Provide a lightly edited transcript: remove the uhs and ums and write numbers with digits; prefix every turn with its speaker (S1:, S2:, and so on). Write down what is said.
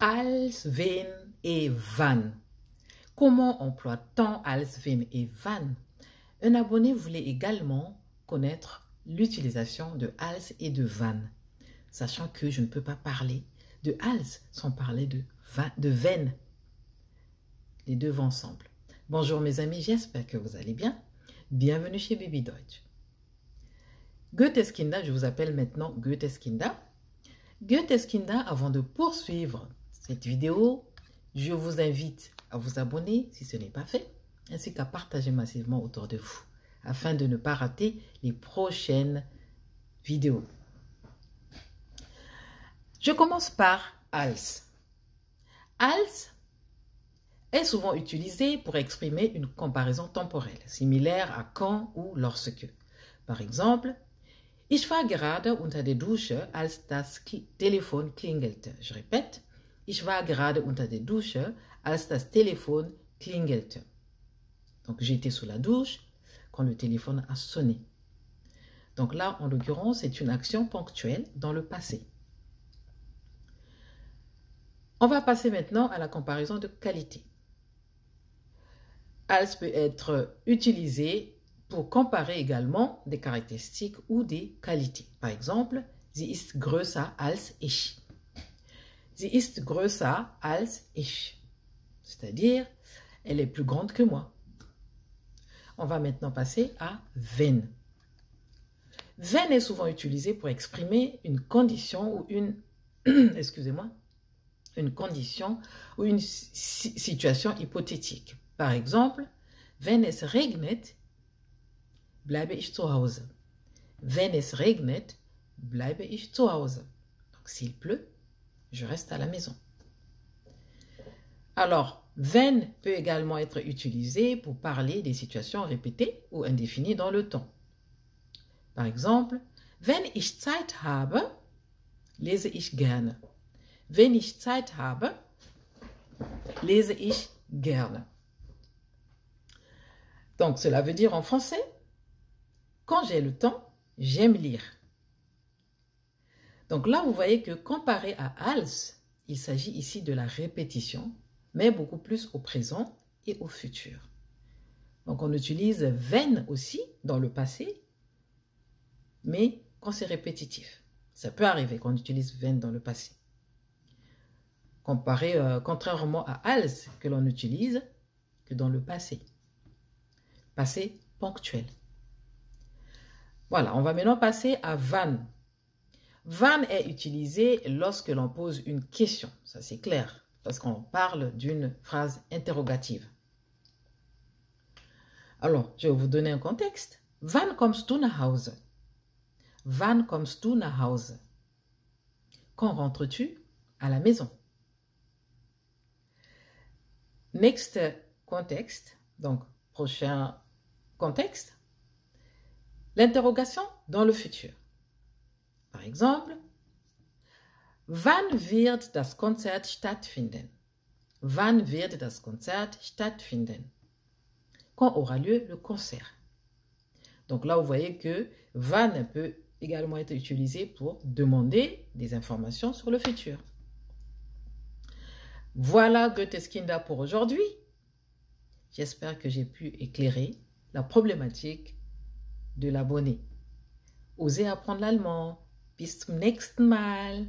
S1: Als, wenn et wann. Comment emploie-t-on als, wenn et wann? Un abonné voulait également connaître l'utilisation de als et de wann, sachant que je ne peux pas parler de als sans parler de wenn. Les deux vont ensemble. Bonjour mes amis, j'espère que vous allez bien. Bienvenue chez Baby Deutsch. Goetheskinder, je vous appelle maintenant Goetheskinder. Goetheskinder, avant de poursuivre cette vidéo, je vous invite à vous abonner si ce n'est pas fait, ainsi qu'à partager massivement autour de vous, afin de ne pas rater les prochaines vidéos. Je commence par als. Als est souvent utilisé pour exprimer une comparaison temporelle, similaire à quand ou lorsque. Par exemple, ich war gerade unter der Dusche, als das Telefon klingelte. Je répète, ich war gerade unter der Dusche, als das Telefon klingelte. Donc, j'étais sous la douche quand le téléphone a sonné. Donc là, en l'occurrence, c'est une action ponctuelle dans le passé. On va passer maintenant à la comparaison de qualité. Als peut être utilisé pour comparer également des caractéristiques ou des qualités. Par exemple, sie ist größer als ich. Sie ist größer als ich. C'est-à-dire, elle est plus grande que moi. On va maintenant passer à wenn. Wenn est souvent utilisé pour exprimer une condition ou une, excusez-moi, une condition ou une situation hypothétique. Par exemple, wenn es regnet, bleibe ich zu Hause. Wenn es regnet, bleibe ich zu Hause. Donc, s'il pleut, je reste à la maison. Alors, wenn peut également être utilisé pour parler des situations répétées ou indéfinies dans le temps. Par exemple, wenn ich Zeit habe, lese ich gerne. Wenn ich Zeit habe, lese ich gerne. Donc, cela veut dire en français, quand j'ai le temps, j'aime lire. Donc là, vous voyez que comparé à als, il s'agit ici de la répétition, mais beaucoup plus au présent et au futur. Donc on utilise wenn aussi dans le passé, mais quand c'est répétitif. Ça peut arriver qu'on utilise wenn dans le passé. Contrairement à als que l'on utilise que dans le passé. Passé ponctuel. Voilà, on va maintenant passer à wann. Wann est utilisé lorsque l'on pose une question, ça c'est clair, parce qu'on parle d'une phrase interrogative. Alors, je vais vous donner un contexte. Wann kommst du nach Hause? Wann kommst du nach Hause? Quand rentres-tu à la maison? Next contexte, donc prochain contexte, l'interrogation dans le futur. Par exemple, wann wird das Konzert stattfinden? Wann wird das Konzert stattfinden? Quand aura lieu le concert? Donc là, vous voyez que wann peut également être utilisé pour demander des informations sur le futur. Voilà Goetheskinder pour aujourd'hui. J'espère que j'ai pu éclairer la problématique de l'abonné. Osez apprendre l'allemand. Bis zum nächsten Mal.